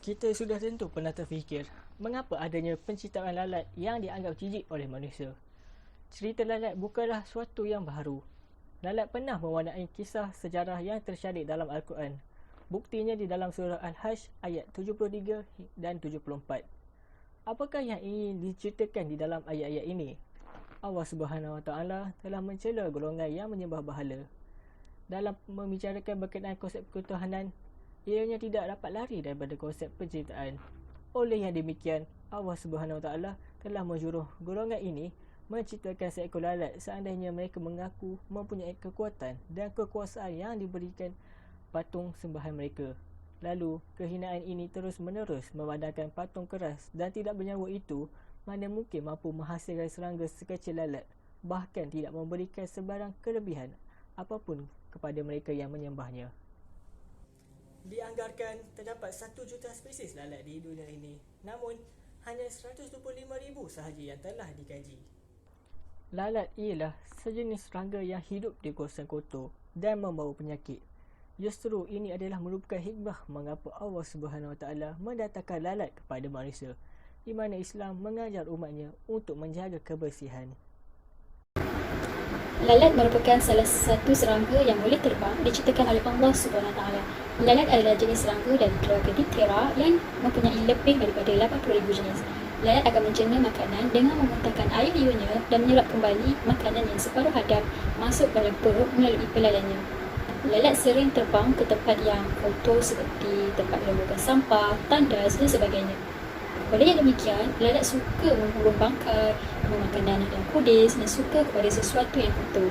Kita sudah tentu pernah terfikir, mengapa adanya penciptaan lalat yang dianggap jijik oleh manusia. Cerita lalat bukanlah suatu yang baru. Lalat pernah mewarnai kisah sejarah yang tersyarih dalam Al-Quran. Buktinya di dalam surah Al-Hajj ayat 73 dan 74. Apakah yang ingin diceritakan di dalam ayat-ayat ini? Allah Subhanahu Wa Taala telah mencela golongan yang menyembah berhala. Dalam membicarakan berkenaan konsep ketuhanan, ianya tidak dapat lari daripada konsep penciptaan. Oleh yang demikian, Allah Subhanahu Wa Taala telah menjuruh golongan ini menciptakan seekor lalat seandainya mereka mengaku mempunyai kekuatan dan kekuasaan yang diberikan patung sembahan mereka. Lalu, kehinaan ini terus-menerus memandangkan patung keras dan tidak bernyawa itu mana mungkin mampu menghasilkan serangga sekecil lalat, bahkan tidak memberikan sebarang kelebihan apapun kepada mereka yang menyembahnya. Dianggarkan terdapat 1 juta spesies lalat di dunia ini, namun hanya 125,000 sahaja yang telah dikaji. Lalat ialah sejenis serangga yang hidup di kawasan kotor dan membawa penyakit. Justru ini adalah merupakan hikmah mengapa Allah Subhanahu Wa Taala mendatangkan lalat kepada manusia, di mana Islam mengajar umatnya untuk menjaga kebersihan. Lalat merupakan salah satu serangga yang boleh terbang diciptakan oleh Allah Subhanahu Wa Taala. Lalat adalah jenis serangga dari keluarga Diptera yang mempunyai lebih daripada 80,000 jenis. Lalat akan mencerna makanan dengan memuntahkan air liurnya dan menyerap kembali makanan yang separuh hadap masuk dalam perut melalui pelalannya. Lalat sering terbang ke tempat yang kotor seperti tempat menumbuhkan sampah, tandas dan sebagainya. Oleh yang demikian, lalat suka memburu bangkai, memakan nanah dan kudis dan suka kepada sesuatu yang kotor.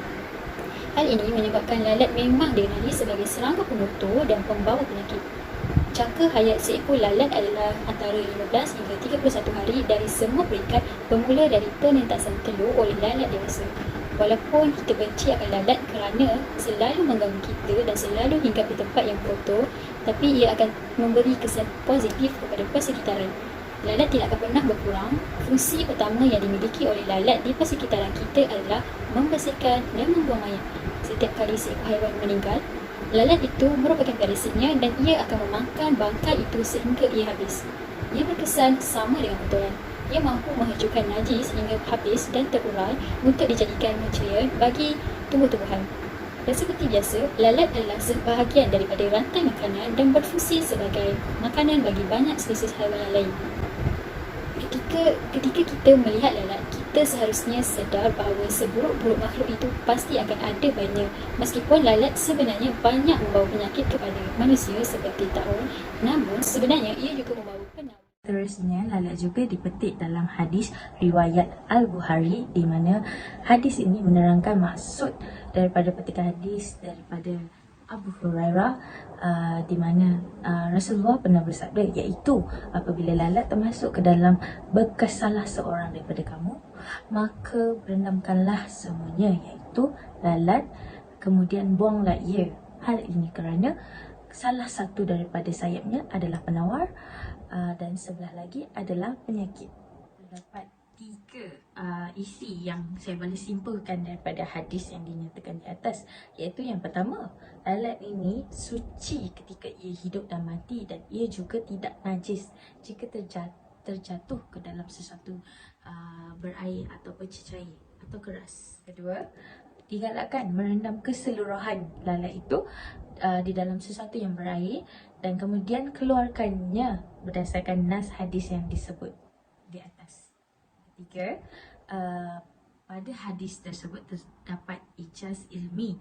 Hal ini menyebabkan lalat memang dikenali sebagai serangga pengotor dan pembawa penyakit. Jangka hayat seekor lalat adalah antara 15 hingga 31 hari dari semua peringkat bermula dari penentasan telur oleh lalat dewasa. Walaupun kita benci akan lalat kerana selalu mengganggu kita dan selalu hinggap di tempat yang kotor, tapi ia akan memberi kesan positif kepada persekitaran. Lalat tidak akan pernah berkurang. Fungsi utama yang dimiliki oleh lalat di persekitaran kita adalah membersihkan dan membuang mayat. Setiap kali seekor haiwan meninggal, lalat itu merupakan parazitnya dan ia akan memakan bangkai itu sehingga ia habis. Ia berkesan sama dengan kotoran. Ia mampu menghancurkan najis hingga habis dan terurai untuk dijadikan nutrien bagi tumbuh-tumbuhan. Dan seperti biasa, lalat adalah sebahagian daripada rantai makanan dan berfungsi sebagai makanan bagi banyak spesies haiwan yang lain. Ketika kita melihat lalat, kita seharusnya sedar bahawa seburuk-buruk makhluk itu pasti akan ada baiknya. Meskipun lalat sebenarnya banyak membawa penyakit kepada manusia seperti taun, namun sebenarnya ia juga membawa penawar. Seterusnya, lalat juga dipetik dalam hadis riwayat Al-Bukhari, di mana hadis ini menerangkan maksud daripada petikan hadis daripada Abu Hurairah, di mana Rasulullah pernah bersabda, iaitu apabila lalat termasuk ke dalam bekas salah seorang daripada kamu, maka berendamkanlah semuanya, iaitu lalat, kemudian buanglah ia. Hal ini kerana salah satu daripada sayapnya adalah penawar, dan sebelah lagi adalah penyakit. Terdapat 3 isi yang saya boleh simpulkan daripada hadis yang dinyatakan di atas, iaitu yang pertama, lalat ini suci ketika ia hidup dan mati, dan ia juga tidak najis jika terjatuh ke dalam sesuatu berair atau bercecair atau keras. Kedua, digalakkan merendam keseluruhan lalat itu di dalam sesuatu yang berair dan kemudian keluarkannya berdasarkan nas hadis yang disebut di atas. Ketiga, pada hadis tersebut terdapat ijaz ilmi,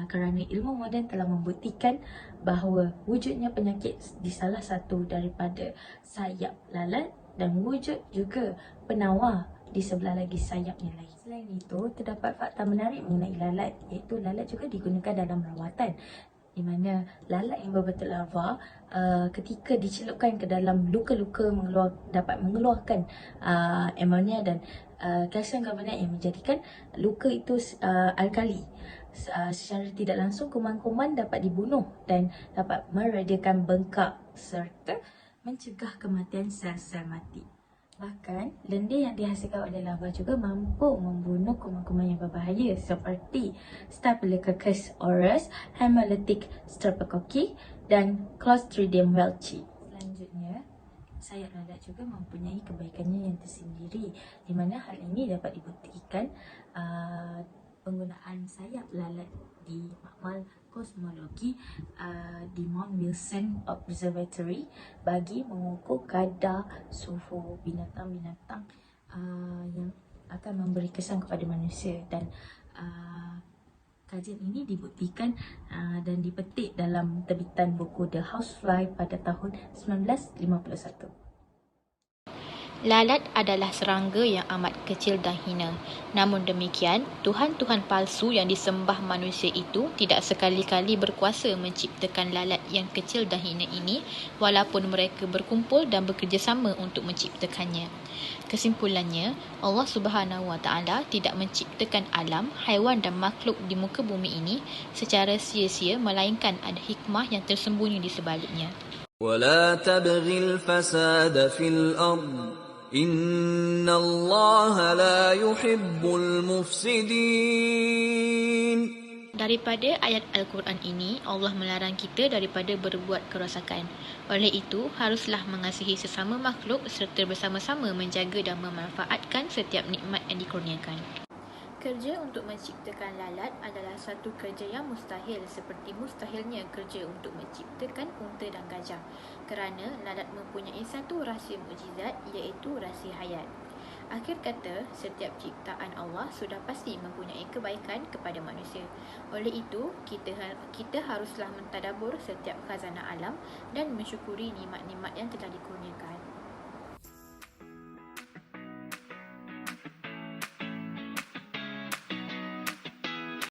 kerana ilmu moden telah membuktikan bahawa wujudnya penyakit di salah satu daripada sayap lalat dan wujud juga penawar di sebelah lagi sayap yang lain. Selain itu, terdapat fakta menarik mengenai lalat, iaitu lalat juga digunakan dalam rawatan, di mana lalat yang berbentuk larva ketika dicelupkan ke dalam luka-luka dapat mengeluarkan amonia dan kalsium karbonat yang menjadikan luka itu alkali. Secara tidak langsung, kuman-kuman dapat dibunuh dan dapat meredakan bengkak serta mencegah kematian sel-sel mati. Bahkan, lendir yang dihasilkan oleh larva juga mampu membunuh kuman-kuman yang berbahaya seperti Staphylococcus aureus, Hemolytic streptococcus dan Clostridium welchi. Selanjutnya, sayap lalat juga mempunyai kebaikannya yang tersendiri, di mana hal ini dapat dibuktikan penggunaan sayap lalat di makmal kosmologi di Mount Wilson Observatory bagi mengukur kadar suhu binatang-binatang yang akan memberi kesan kepada manusia. Dan kajian ini dibuktikan dan dipetik dalam terbitan buku The Housefly pada tahun 1951. Lalat adalah serangga yang amat kecil dan hina. Namun demikian, tuhan-tuhan palsu yang disembah manusia itu tidak sekali-kali berkuasa menciptakan lalat yang kecil dan hina ini, walaupun mereka berkumpul dan bekerjasama untuk menciptakannya. Kesimpulannya, Allah Subhanahu Wa Taala tidak menciptakan alam, haiwan dan makhluk di muka bumi ini secara sia-sia, melainkan ada hikmah yang tersembunyi di sebaliknya. ولا تبغ الفساد في الأرض إن الله لا يحب المفسدين. Daripada ayat Al-Quran ini, Allah melarang kita daripada berbuat kerosakan. Oleh itu, haruslah mengasihi sesama makhluk serta bersama-sama menjaga dan memanfaatkan setiap nikmat yang dikurniakan. Kerja untuk menciptakan lalat adalah satu kerja yang mustahil, seperti mustahilnya kerja untuk menciptakan unta dan gajah, kerana lalat mempunyai satu rahsia mukjizat, iaitu rahsia hayat. Akhir kata, setiap ciptaan Allah sudah pasti mempunyai kebaikan kepada manusia. Oleh itu, kita haruslah mentadabur setiap khazanah alam dan mensyukuri nikmat-nikmat yang telah dikurniakan.